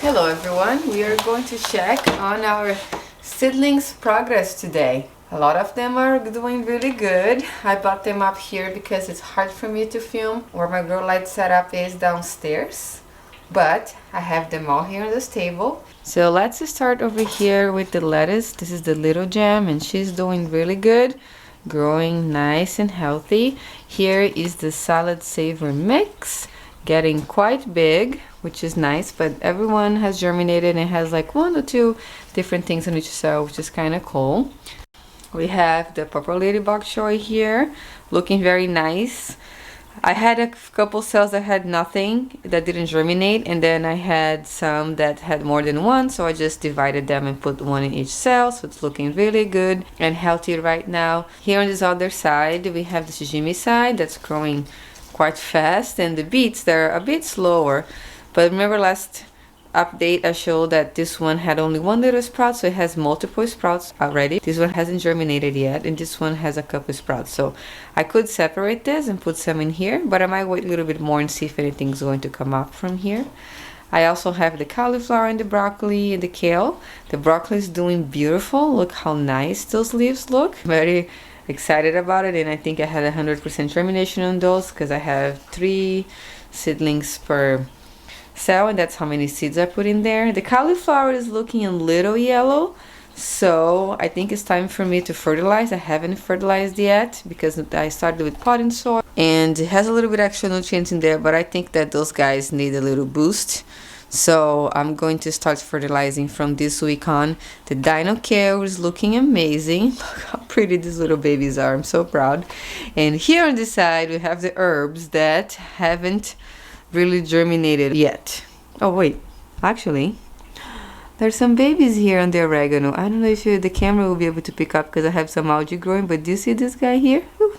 Hello everyone, we are going to check on our seedlings progress today. A lot of them are doing really good. I brought them up here because it's hard for me to film where my grow light setup is downstairs. But I have them all here on this table. So let's start over here with the lettuce. This is the little gem and she's doing really good. Growing nice and healthy. Here is the salad savor mix. Getting quite big, which is nice, but everyone has germinated and has like 1 or 2 different things on each cell, which is kind of cool. We have the purple lady bok choy here, looking very nice. I had a couple cells that had nothing, that didn't germinate, and then I had some that had more than one, so I just divided them and put one in each cell, so it's looking really good and healthy right now. Here on this other side, we have the shijimi side that's growing quite fast, and the beets, they're a bit slower. But remember last update I showed that this one had only 1 little sprout, so it has multiple sprouts already. This one hasn't germinated yet, and this one has a couple sprouts, so I could separate this and put some in here, but I might wait a little bit more and see if anything's going to come up from here. I also have the cauliflower and the broccoli and the kale. The broccoli is doing beautiful. Look how nice those leaves look. Very excited about it, and I think I had 100% germination on those because I have 3 seedlings per cell, and that's how many seeds I put in there. The cauliflower is looking a little yellow, so I think it's time for me to fertilize. I haven't fertilized yet because I started with potting soil and it has a little bit extra nutrients in there, but I think that those guys need a little boost. So I'm going to start fertilizing from this week on. The dino kale is looking amazing. Look how pretty these little babies are. I'm so proud. And here on this side we have the herbs that haven't really germinated yet. Oh wait, actually there's some babies here on the oregano. I don't know if the camera will be able to pick up because I have some algae growing, but do you see this guy here? Whew.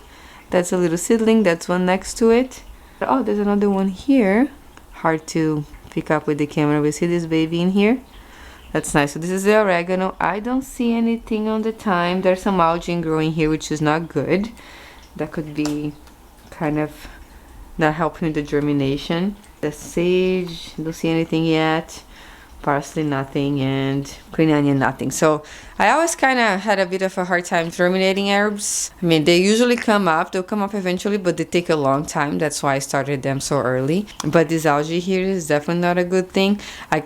That's a little seedling. That's one next to it. Oh, there's another one here. Hard to pick up with the camera. We see this baby in here. That's nice. So this is the oregano. I don't see anything on the thyme. There's some algae growing here, which is not good. That could be kind of not helping the germination. The sage, don't see anything yet. Parsley, nothing, and green onion, nothing. So I always kind of had a bit of a hard time germinating herbs. I mean, they usually come up. They'll come up eventually, but they take a long time. That's why I started them so early. But this algae here is definitely not a good thing. I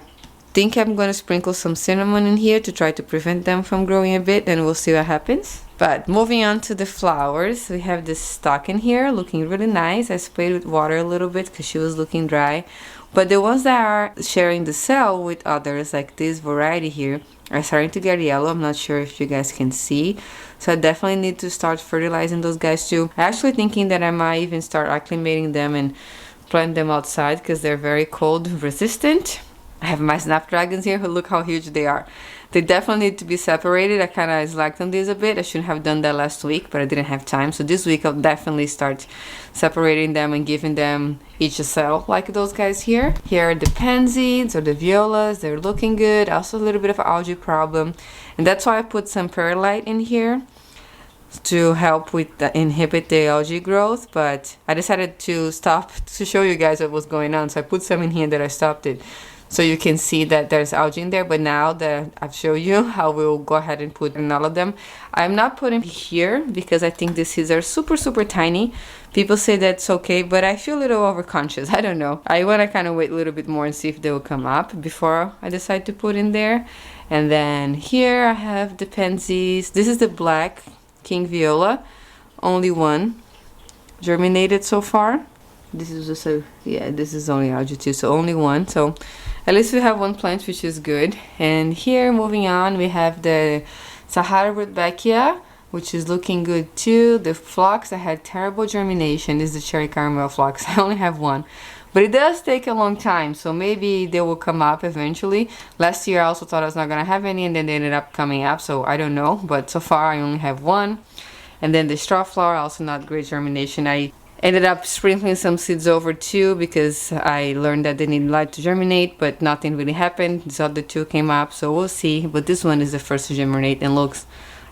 think I'm going to sprinkle some cinnamon in here to try to prevent them from growing a bit, and we'll see what happens. But moving on to the flowers, we have this stalk in here looking really nice. I sprayed with water a little bit because she was looking dry. But the ones that are sharing the cell with others, like this variety here, are starting to get yellow. I'm not sure if you guys can see. So I definitely need to start fertilizing those guys too. I'm actually thinking that I might even start acclimating them and plant them outside because they're very cold resistant. I have my snapdragons here. Look how huge they are. They definitely need to be separated. I kind of slacked on these a bit. I should have done that last week, but I didn't have time. So this week I'll definitely start separating them and giving them each a cell like those guys here. Here are the pansies or the violas. They're looking good. Also a little bit of an algae problem. And that's why I put some perlite in here to help with inhibit the algae growth. But I decided to stop to show you guys what was going on. So I put some in here that I stopped it, so you can see that there's algae in there. But now that I've shown you, I will go ahead and put in all of them. I'm not putting here because I think the seeds are super tiny. People say that's okay, but I feel a little overconscious. I don't know. I want to kind of wait a little bit more and see if they will come up before I decide to put in there. And then here I have the pansies. This is the black king viola. Only one germinated so far. This is just a, yeah, this is only algae too, so only one. So at least we have one plant, which is good. And here, moving on, we have the Sahara Rudbeckia, which is looking good too. The phlox, I had terrible germination. This is the cherry caramel phlox. I only have one, but it does take a long time, so maybe they will come up eventually. Last year I also thought I was not gonna have any, and then they ended up coming up, so I don't know. But so far I only have one. And then the straw flower, also not great germination. I ended up sprinkling some seeds over too because I learned that they need light to germinate, but nothing really happened. These other 2 came up, so we'll see. But this one is the first to germinate and looks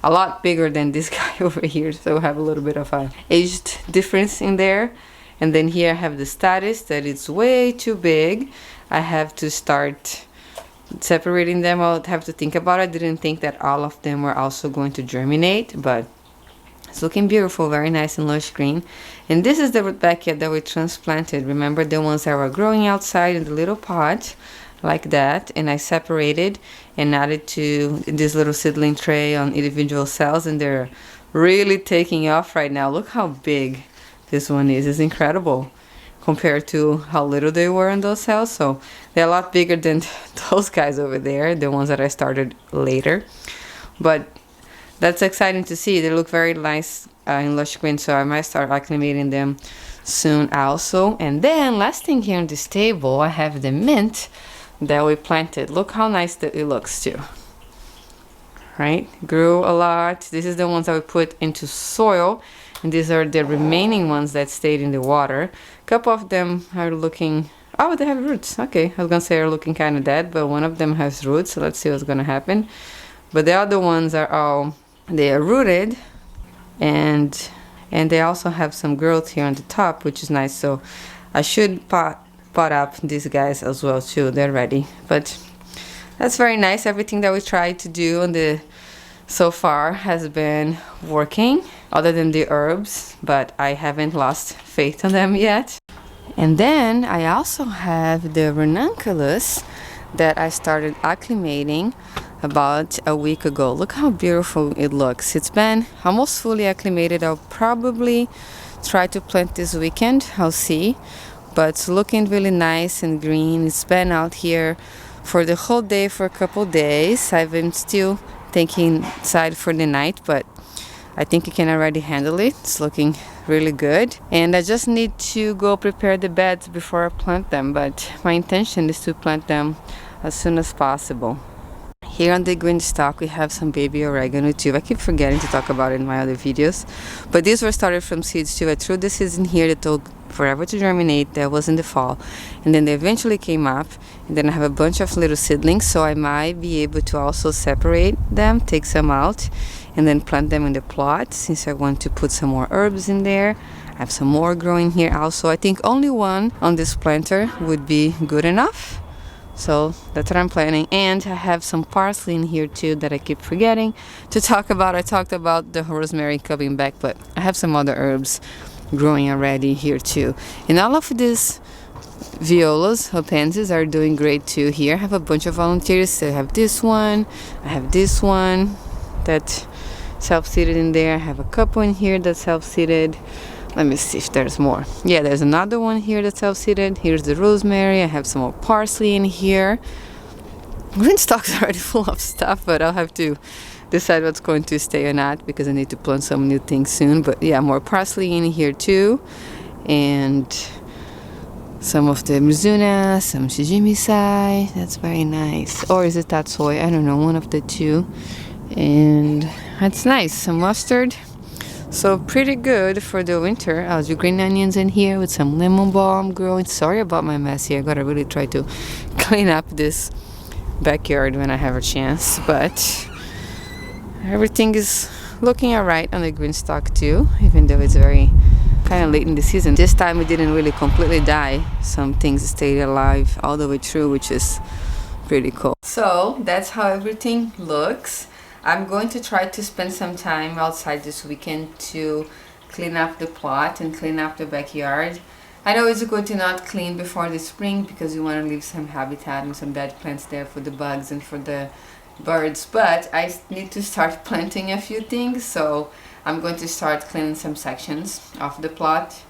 a lot bigger than this guy over here, so we have a little bit of a aged difference in there. And then here I have the status that it's way too big. I have to start separating them, I'll have to think about it. I didn't think that all of them were also going to germinate, but it's looking beautiful, very nice and lush green. And this is the rudbeckia that we transplanted. Remember the ones that were growing outside in the little pot like that, and I separated and added to this little seedling tray on individual cells, and they're really taking off right now. Look how big this one is. It's incredible compared to how little they were in those cells. So they're a lot bigger than those guys over there, the ones that I started later. But that's exciting to see. They look very nice in lush green, so I might start acclimating them soon also. And then last thing here on this table, I have the mint that we planted. Look how nice that it looks too. Right? Grew a lot. This is the ones that we put into soil, and these are the remaining ones that stayed in the water. A couple of them are looking, oh, they have roots. Okay, I was gonna say they're looking kind of dead, but one of them has roots, so let's see what's gonna happen. But the other ones are all, they are rooted, and they also have some growth here on the top, which is nice. So I should pot up these guys as well too. They're ready. But that's very nice. Everything that we tried to do on the so far has been working, other than the herbs, but I haven't lost faith in them yet. And then I also have the ranunculus that I started acclimating about a week ago. Look how beautiful it looks. It's been almost fully acclimated. I'll probably try to plant this weekend. I'll see. But it's looking really nice and green. It's been out here for the whole day for a couple days. I've been still taking inside for the night, but I think you can already handle it. It's looking really good. And I just need to go prepare the beds before I plant them. But my intention is to plant them as soon as possible. Here on the green stalk, we have some baby oregano too. I keep forgetting to talk about it in my other videos. But these were started from seeds too. I threw the seeds in here that took forever to germinate. That was in the fall. And then they eventually came up. And then I have a bunch of little seedlings. So I might be able to also separate them, take some out, and then plant them in the plot, since I want to put some more herbs in there. I have some more growing here also. I think only one on this planter would be good enough. So that's what I'm planning. And I have some parsley in here too that I keep forgetting to talk about. I talked about the rosemary coming back, but I have some other herbs growing already here too. And all of these violas or pansies are doing great too here. I have a bunch of volunteers. I have this one, I have this one that's self-seeded in there. I have a couple in here that's self-seeded. Let me see if there's more. Yeah, there's another one here that's self-seeded. Here's the rosemary. I have some more parsley in here. Green stalk's already full of stuff, but I'll have to decide what's going to stay or not, because I need to plant some new things soon. But yeah, more parsley in here too. And some of the mizuna, some shijimisai. That's very nice. Or is it tatsoi? I don't know, one of the two. And that's nice. Some mustard. So pretty good for the winter. I'll do green onions in here with some lemon balm growing. Sorry about my mess here. I gotta really try to clean up this backyard when I have a chance. But everything is looking alright on the green stalk too, even though it's very kind of late in the season. This time it didn't really completely die. Some things stayed alive all the way through, which is pretty cool. So that's how everything looks. I'm going to try to spend some time outside this weekend to clean up the plot and clean up the backyard. I know it's good to not clean before the spring, because you want to leave some habitat and some dead plants there for the bugs and for the birds, but I need to start planting a few things, so I'm going to start cleaning some sections of the plot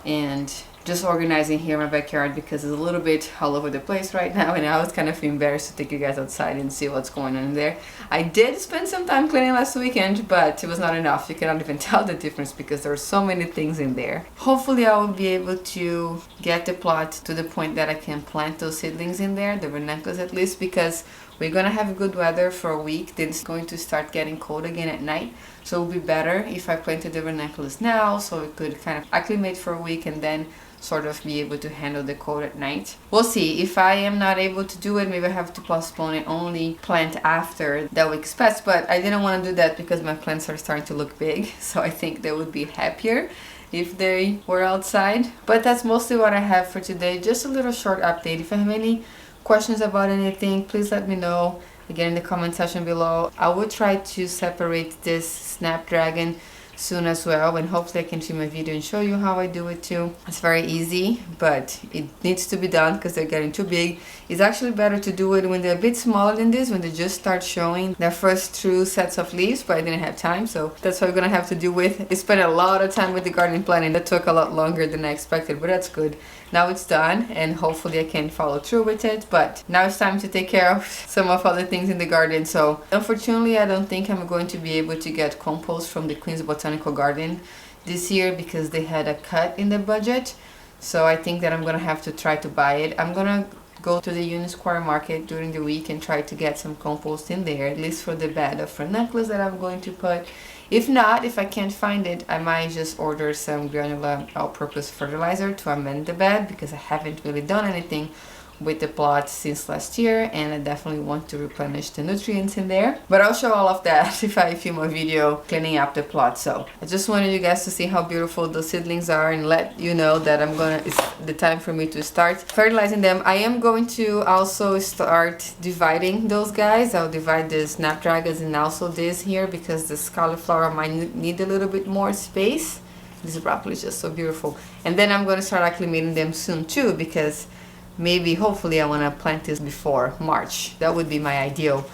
and just organizing here in my backyard, because it's a little bit all over the place right now, and I was kind of embarrassed to take you guys outside and see what's going on in there. I did spend some time cleaning last weekend, but it was not enough. You cannot even tell the difference because there are so many things in there. Hopefully I will be able to get the plot to the point that I can plant those seedlings in there, the ranunculus at least, because we're gonna have good weather for a week. Then it's going to start getting cold again at night, so it would be better if I planted the ranunculus now, so it could kind of acclimate for a week and then sort of be able to handle the cold at night. We'll see. If I am not able to do it, maybe I have to postpone it, only plant after that week's passed. But I didn't want to do that because my plants are starting to look big, so I think they would be happier if they were outside. But that's mostly what I have for today. Just a little short update. If I have any questions about anything, please let me know again in the comment section below. I will try to separate this Snapdragon soon as well, and hopefully I can film a video and show you how I do it too. It's very easy, but it needs to be done because they're getting too big. It's actually better to do it when they're a bit smaller than this, when they just start showing their first true sets of leaves, but I didn't have time, so that's what we're gonna have to do with. I spent a lot of time with the garden planning. That took a lot longer than I expected, but that's good. Now it's done, and hopefully I can follow through with it. But now it's time to take care of some of other things in the garden. So unfortunately, I don't think I'm going to be able to get compost from the Queen's Botanical Garden this year because they had a cut in the budget. So I think that I'm gonna have to try to buy it. I'm gonna go to the Union Square Market during the week and try to get some compost in there, at least for the bed of ranunculus that I'm going to put. If not, if I can't find it, I might just order some granular all-purpose fertilizer to amend the bed, because I haven't really done anything with the plot since last year, and I definitely want to replenish the nutrients in there. But I'll show all of that if I film a video cleaning up the plot. So I just wanted you guys to see how beautiful those seedlings are and let you know that it's the time for me to start fertilizing them. I am going to also start dividing those guys. I'll divide the snapdragons and also this here, because this cauliflower might need a little bit more space. This broccoli is just so beautiful. And then I'm going to start acclimating them soon too, because maybe, hopefully, I want to plant this before March. That would be my ideal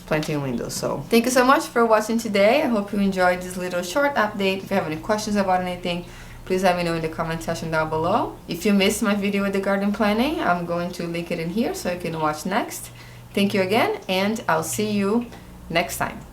planting window. So thank you so much for watching today. I hope you enjoyed this little short update. If you have any questions about anything, please let me know in the comment section down below. If you missed my video with the garden planning, I'm going to link it in here so you can watch next. Thank you again, and I'll see you next time.